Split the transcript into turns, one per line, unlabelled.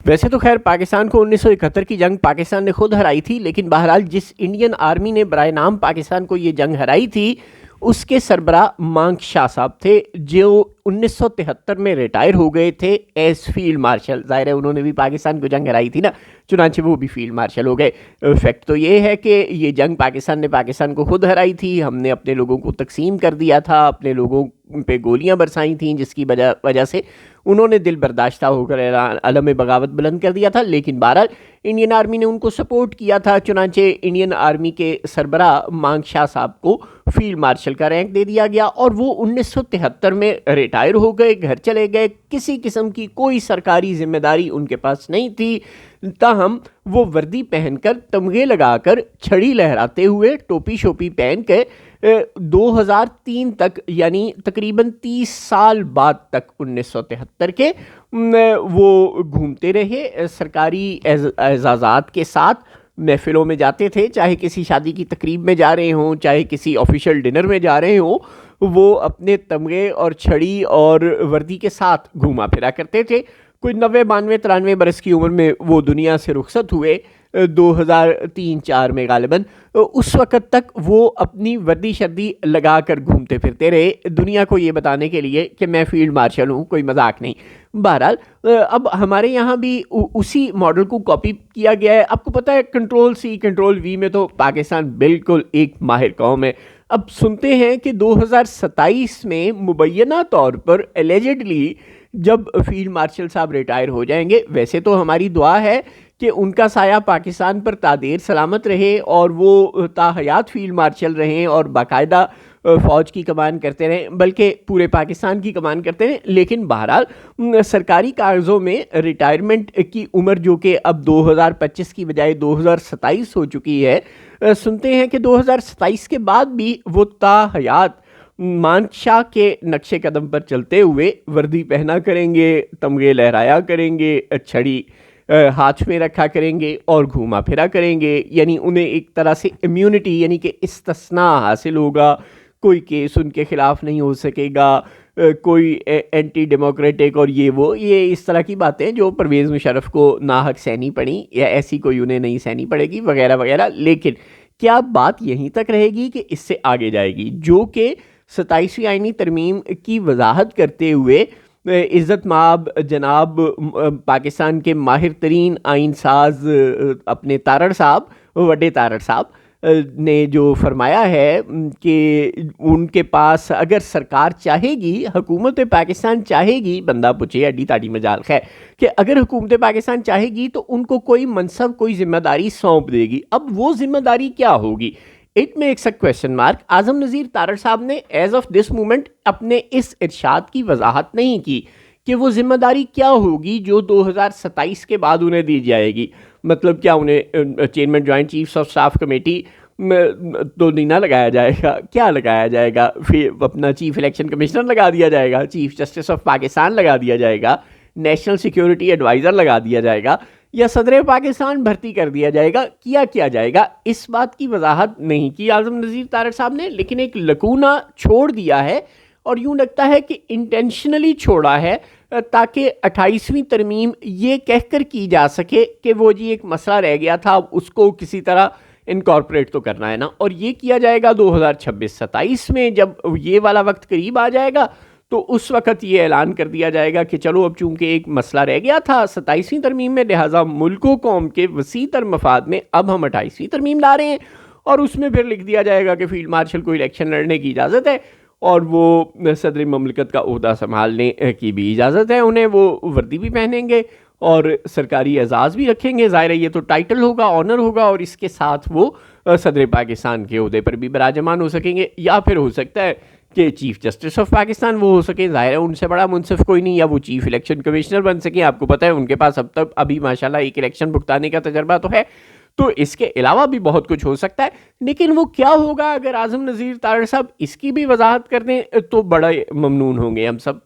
ویسے تو خیر پاکستان کو 1971 کی جنگ پاکستان نے خود ہرائی تھی، لیکن بہرحال جس انڈین آرمی نے برائے نام پاکستان کو یہ جنگ ہرائی تھی اس کے سربراہ مانک شاہ صاحب تھے، جو 1973 میں ریٹائر ہو گئے تھے ایز فیلڈ مارشل. ظاہر ہے انہوں نے بھی پاکستان کو جنگ ہرائی تھی نا، چنانچہ وہ بھی فیلڈ مارشل ہو گئے. فیکٹ تو یہ ہے کہ یہ جنگ پاکستان نے پاکستان کو خود ہرائی تھی. ہم نے اپنے لوگوں کو تقسیم کر دیا تھا، اپنے لوگوں پہ گولیاں برسائی تھیں، جس کی وجہ سے انہوں نے دل برداشتہ ہو کر علم بغاوت بلند کر دیا تھا. لیکن بہرحال انڈین آرمی نے ان کو سپورٹ کیا تھا، چنانچہ انڈین آرمی کے سربراہ مانک شاہ صاحب کو فیلڈ مارشل کا رینک دے دیا گیا، اور وہ 1973 میں ریٹائر ہو گئے، گھر چلے گئے. کسی قسم کی کوئی سرکاری ذمہ داری ان کے پاس نہیں تھی، تاہم وہ وردی پہن کر، تمغے لگا کر، چھڑی لہراتے ہوئے، ٹوپی شوپی پہن کے 2003 تک، یعنی تقریباً 30 سال بعد تک 1973 کے، وہ گھومتے رہے سرکاری اعزازات کے ساتھ. محفلوں میں جاتے تھے، چاہے کسی شادی کی تقریب میں جا رہے ہوں، چاہے کسی آفیشیل ڈنر میں جا رہے ہوں، وہ اپنے تمغے اور چھڑی اور وردی کے ساتھ گھوما پھرا کرتے تھے. کوئی 90 92 93 برس کی عمر میں وہ دنیا سے رخصت ہوئے 2003-4 میں غالباً. اس وقت تک وہ اپنی وردی شردی لگا کر گھومتے پھرتے رہے دنیا کو یہ بتانے کے لیے کہ میں فیلڈ مارشل ہوں، کوئی مذاق نہیں. بہرحال اب ہمارے یہاں بھی اسی ماڈل کو کاپی کیا گیا ہے. آپ کو پتہ ہے کنٹرول سی کنٹرول وی میں تو پاکستان بالکل ایک ماہر قوم ہے. اب سنتے ہیں کہ 2027 میں مبینہ طور پر ایلیجڈلی جب فیلڈ مارشل صاحب ریٹائر ہو جائیں گے، ویسے تو ہماری دعا ہے کہ ان کا سایہ پاکستان پر تادیر سلامت رہے اور وہ تا حیات فیلڈ مارشل رہیں اور باقاعدہ فوج کی کمان کرتے رہیں، بلکہ پورے پاکستان کی کمان کرتے رہیں. لیکن بہرحال سرکاری کاغذوں میں ریٹائرمنٹ کی عمر جو کہ اب 2025 کی بجائے 2027 ہو چکی ہے، سنتے ہیں کہ 2027 کے بعد بھی وہ تا حیات مانک شاہ کے نقش قدم پر چلتے ہوئے وردی پہنا کریں گے، تمغے لہرایا کریں گے، چھڑی ہاتھ میں رکھا کریں گے اور گھوما پھرا کریں گے. یعنی انہیں ایک طرح سے امیونٹی، یعنی کہ استثناء حاصل ہوگا. کوئی کیس ان کے خلاف نہیں ہو سکے گا، کوئی اینٹی ڈیموکریٹک اور یہ اس طرح کی باتیں جو پرویز مشرف کو ناحق سہنی پڑیں، یا ایسی کوئی انہیں نہیں سہنی پڑے گی وغیرہ وغیرہ. لیکن کیا بات یہیں تک رہے گی کہ اس سے آگے جائے گی، جو کہ 27ویں آئینی ترمیم کی وضاحت کرتے ہوئے عزت مآب جناب پاکستان کے ماہر ترین آئین ساز اپنے تارڑ صاحب، وڈے تارڑ صاحب نے جو فرمایا ہے کہ ان کے پاس اگر سرکار چاہے گی، حکومت پاکستان چاہے گی، بندہ پوچھے اڈی تاڑی مجال ہے کہ اگر حکومت پاکستان چاہے گی تو ان کو کوئی منصب، کوئی ذمہ داری سونپ دے گی. اب وہ ذمہ داری کیا ہوگی؟ It makes a question mark. Azam Nazeer Tarar صاحب نے ایز آف دس مومنٹ اپنے اس ارشاد کی وضاحت نہیں کی کہ وہ ذمہ داری کیا ہوگی جو 2027 کے بعد انہیں دی جائے گی. مطلب کیا انہیں chairman joint chiefs of staff committee تو نہیں نہ لگایا جائے گا؟ کیا لگایا جائے گا؟ پھر اپنا چیف الیکشن کمشنر لگا دیا جائے گا، چیف جسٹس آف پاکستان لگا دیا جائے گا، نیشنل سیکیورٹی ایڈوائزر لگا دیا جائے گا، یا صدر پاکستان بھرتی کر دیا جائے گا؟ کیا جائے گا؟ اس بات کی وضاحت نہیں کی اعظم نذیر تارڑ صاحب نے، لیکن ایک لکونہ چھوڑ دیا ہے، اور یوں لگتا ہے کہ انٹینشنلی چھوڑا ہے تاکہ 28ویں ترمیم یہ کہہ کر کی جا سکے کہ وہ جی ایک مسئلہ رہ گیا تھا، اس کو کسی طرح انکارپوریٹ تو کرنا ہے نا. اور یہ کیا جائے گا 2026-27 میں، جب یہ والا وقت قریب آ جائے گا تو اس وقت یہ اعلان کر دیا جائے گا کہ چلو اب چونکہ ایک مسئلہ رہ گیا تھا 27ویں ترمیم میں، لہٰذا ملک و قوم کے وسیع تر مفاد میں اب ہم 28ویں ترمیم لا رہے ہیں. اور اس میں پھر لکھ دیا جائے گا کہ فیلڈ مارشل کو الیکشن لڑنے کی اجازت ہے، اور وہ صدر مملکت کا عہدہ سنبھالنے کی بھی اجازت ہے انہیں، وہ وردی بھی پہنیں گے اور سرکاری اعزاز بھی رکھیں گے. ظاہر ہے یہ تو ٹائٹل ہوگا، آنر ہوگا، اور اس کے ساتھ وہ صدر پاکستان کے عہدے پر بھی براجمان ہو سکیں گے، یا پھر ہو سکتا ہے کہ چیف جسٹس آف پاکستان وہ ہو سکیں. ظاہر ہے ان سے بڑا منصف کوئی نہیں، یا وہ چیف الیکشن کمشنر بن سکیں. آپ کو پتہ ہے ان کے پاس اب تک ابھی ماشاءاللہ ایک الیکشن بھگتانے کا تجربہ تو ہے، تو اس کے علاوہ بھی بہت کچھ ہو سکتا ہے. لیکن وہ کیا ہوگا اگر اعظم نذیر تارڑ صاحب اس کی بھی وضاحت کر دیں تو بڑا ممنون ہوں گے ہم سب.